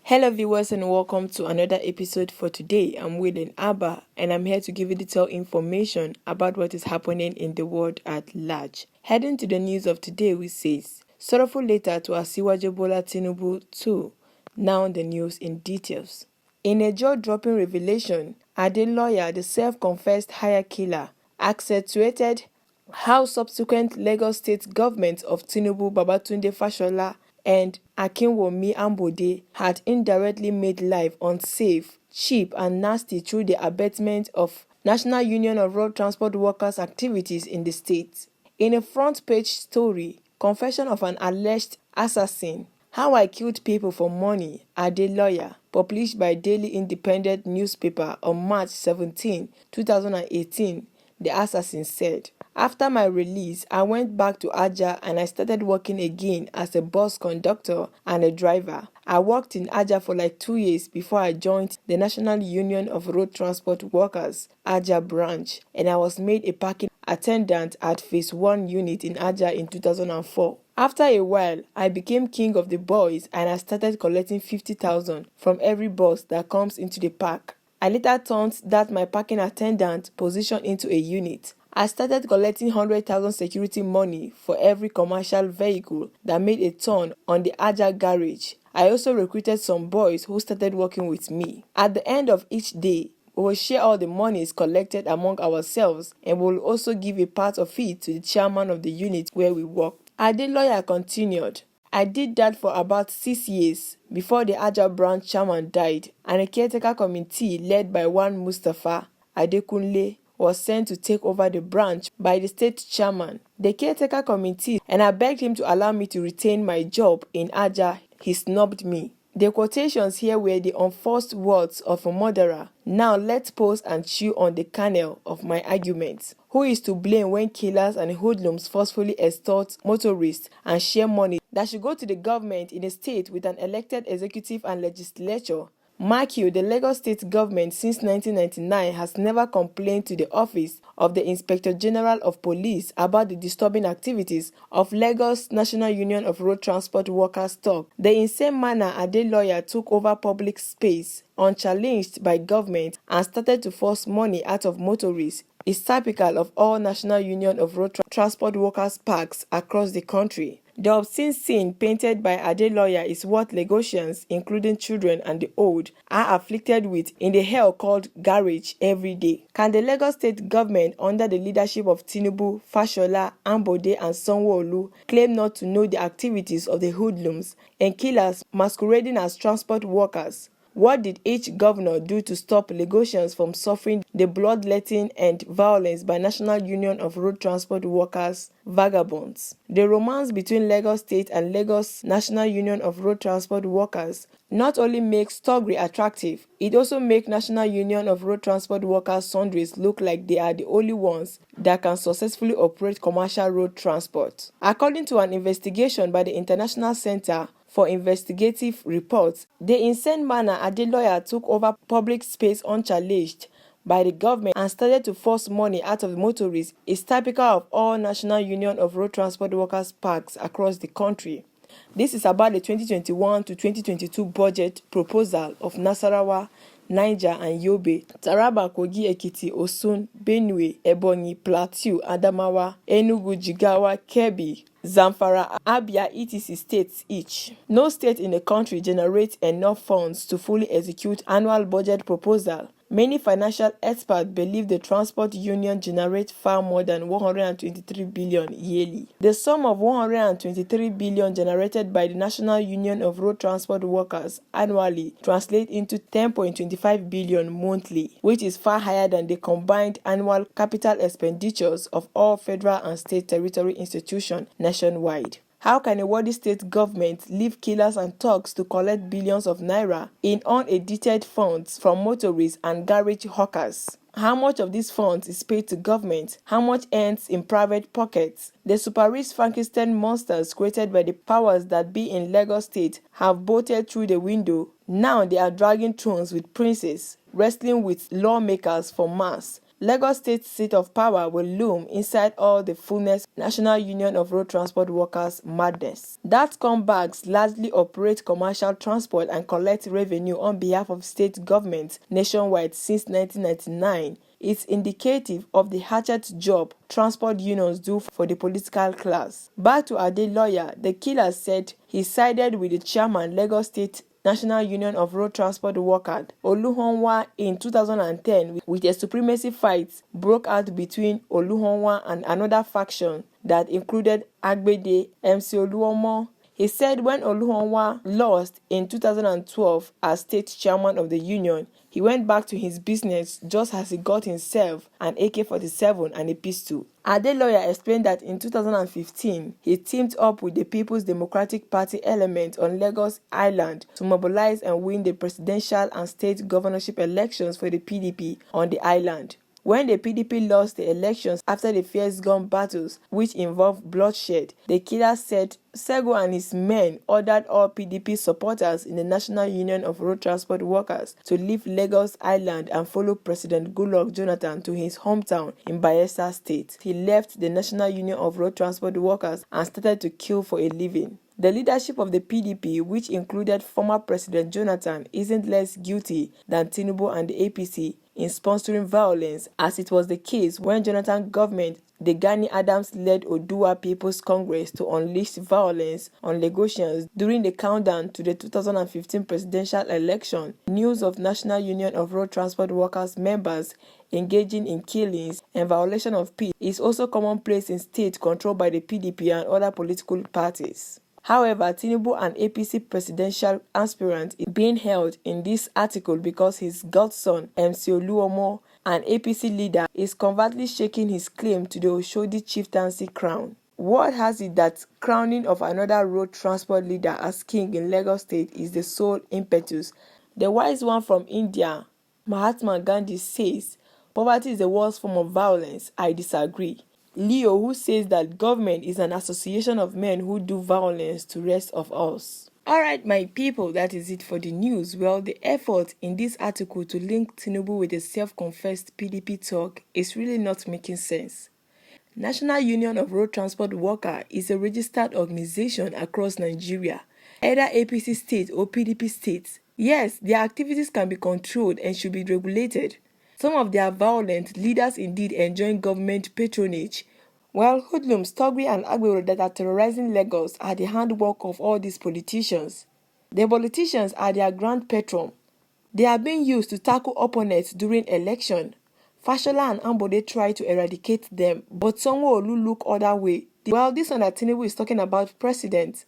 Hello viewers and welcome to another episode for today. I'm William Abba and I'm here to give you detailed information about what is happening in the world at large. Heading to the news of today, we says, sorrowful letter to Ahmed Bola Tinubu too. Now the news in details. In a jaw-dropping revelation, Adeloya, the self-confessed hire killer, accentuated how subsequent Lagos state governments of Tinubu, Babatunde Fashola and Akinwumi Ambode had indirectly made life unsafe, cheap and nasty through the abetment of National Union of Road Transport Workers activities in the state. In a front-page story, confession of an alleged assassin, How I Killed People for Money, Adeloya, published by Daily Independent newspaper on March 17, 2018, the assassin said, after my release, I went back to Aja and I started working again as a bus conductor and a driver. I worked in Aja for like 2 years before I joined the National Union of Road Transport Workers, Aja branch, and I was made a parking attendant at Phase 1 unit in Aja in 2004. After a while, I became king of the boys and I started collecting 50,000 from every bus that comes into the park. I later turned that my parking attendant position into a unit. I started collecting 100,000 security money for every commercial vehicle that made a turn on the Aja garage. I also recruited some boys who started working with me. At the end of each day, we will share all the monies collected among ourselves and we will also give a part of it to the chairman of the unit where we work. Adeloya continued, I did that for about 6 years before the Aja branch chairman died and a caretaker committee led by one Mustafa Adekunle was sent to take over the branch by the state chairman. The caretaker committee, and I begged him to allow me to retain my job in Aja. He snubbed me. The quotations here were the unforced words of a murderer. Now let's pause and chew on the kernel of my arguments. Who is to blame when killers and hoodlums forcefully extort motorists and share money that should go to the government in a state with an elected executive and legislature? Mark you, the Lagos state government since 1999 has never complained to the office of the Inspector General of Police about the disturbing activities of Lagos National Union of Road Transport Workers talk. The insane manner Adeloya took over public space, unchallenged by government, and started to force money out of motorists is typical of all National Union of Road Transport Workers parks across the country. The obscene scene painted by Adeloya is what Lagosians, including children and the old, are afflicted with in the hell called garage every day. Can the Lagos state government, under the leadership of Tinubu, Fashola, Ambode and Sørrøwfúl, claim not to know the activities of the hoodlums and killers masquerading as transport workers? What did each governor do to stop Lagosians from suffering the bloodletting and violence by National Union of Road Transport Workers vagabonds? The romance between Lagos State and Lagos National Union of Road Transport Workers not only makes Togri attractive, it also makes National Union of Road Transport Workers sundries look like they are the only ones that can successfully operate commercial road transport. According to an investigation by the International Center for Investigative Reports, the insane manner Adeloya took over public space unchallenged by the government and started to force money out of motorists is typical of all National Union of Road Transport Workers parks across the country. This is about the 2021 to 2022 budget proposal of Nasarawa, Niger and Yobe, Taraba, Kogi, Ekiti, Osun, Benue, Ebonyi, Plateau, Adamawa, Enugu, Jigawa, Kebbi, Zamfara, Abia, etc. states each. No state in the country generates enough funds to fully execute annual budget proposal. Many financial experts believe the transport union generates far more than 123 billion yearly. The sum of 123 billion generated by the National Union of Road Transport Workers annually translates into 10.25 billion monthly, which is far higher than the combined annual capital expenditures of all federal and state territory institutions nationwide. How can a worthy state government leave killers and thugs to collect billions of naira in unaudited funds from motorists and garage hawkers? How much of these funds is paid to government? How much ends in private pockets? The super-rich Frankenstein monsters created by the powers that be in Lagos State have bolted through the window. Now they are dragging thrones with princes, wrestling with lawmakers for mass. Lagos State's seat of power will loom inside all the fullness National Union of Road Transport Workers madness. That scumbags largely operate commercial transport and collect revenue on behalf of state governments nationwide since 1999. It's indicative of the hatchet job transport unions do for the political class. Back to Ade lawyer, the killer said he sided with the chairman Lagos State National Union of Road Transport Workers, Oluhonwa, in 2010 with a supremacy fight broke out between Oluhonwa and another faction that included Agbede, MC Oluomo. He said when Oluhonwa lost in 2012 as state chairman of the union, he went back to his business just as he got himself an AK-47 and a pistol. Ade lawyer explained that in 2015, he teamed up with the People's Democratic Party element on Lagos Island to mobilize and win the presidential and state governorship elections for the PDP on the island. When the PDP lost the elections after the fierce gun battles, which involved bloodshed, the killer said Sego and his men ordered all PDP supporters in the National Union of Road Transport Workers to leave Lagos Island and follow President Goodluck Jonathan to his hometown in Bayelsa State. He left the National Union of Road Transport Workers and started to kill for a living. The leadership of the PDP, which included former President Jonathan, isn't less guilty than Tinubu and the APC in sponsoring violence, as it was the case when Jonathan government, the Gani Adams-led Oduwa People's Congress, to unleash violence on Lagosians during the countdown to the 2015 presidential election. News of National Union of Road Transport Workers members engaging in killings and violation of peace is also commonplace in states controlled by the PDP and other political parties. However, Tinubu, an APC presidential aspirant, is being held in this article because his godson, MC Oluomo, an APC leader, is covertly shaking his claim to the Oshodi chieftaincy crown. Word has it that crowning of another road transport leader as king in Lagos State is the sole impetus. The wise one from India, Mahatma Gandhi, says, "Poverty is the worst form of violence." I disagree. Leo, who says that government is an association of men who do violence to rest of us. Alright, my people, that is it for the news. Well, the effort in this article to link Tinubu with a self-confessed PDP talk is really not making sense. National Union of Road Transport Workers is a registered organization across Nigeria, either APC state or PDP states. Yes, their activities can be controlled and should be regulated. Some of their violent leaders indeed enjoying government patronage, while hoodlums Togri and Agbero that are terrorizing Lagos are the handwork of all these politicians. The politicians are their grand patron. They are being used to tackle opponents during election. Fashola and Ambode try to eradicate them, but Sanwo-Olu look other way. Well, this one that Tinubu is talking about president.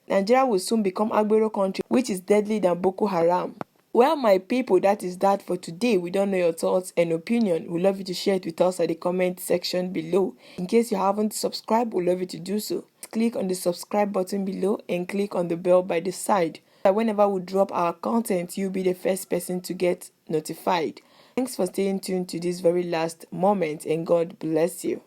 Nigeria will soon become Agbero country, which is deadly than Boko Haram. Well, my people, that is that for today. We don't know your thoughts and opinion. We'd love you to share it with us at the comment section below. In case you haven't subscribed, we'd love you to do so. Click on the subscribe button below and click on the bell by the side. Whenever we drop our content, you'll be the first person to get notified. Thanks for staying tuned to this very last moment, and God bless you.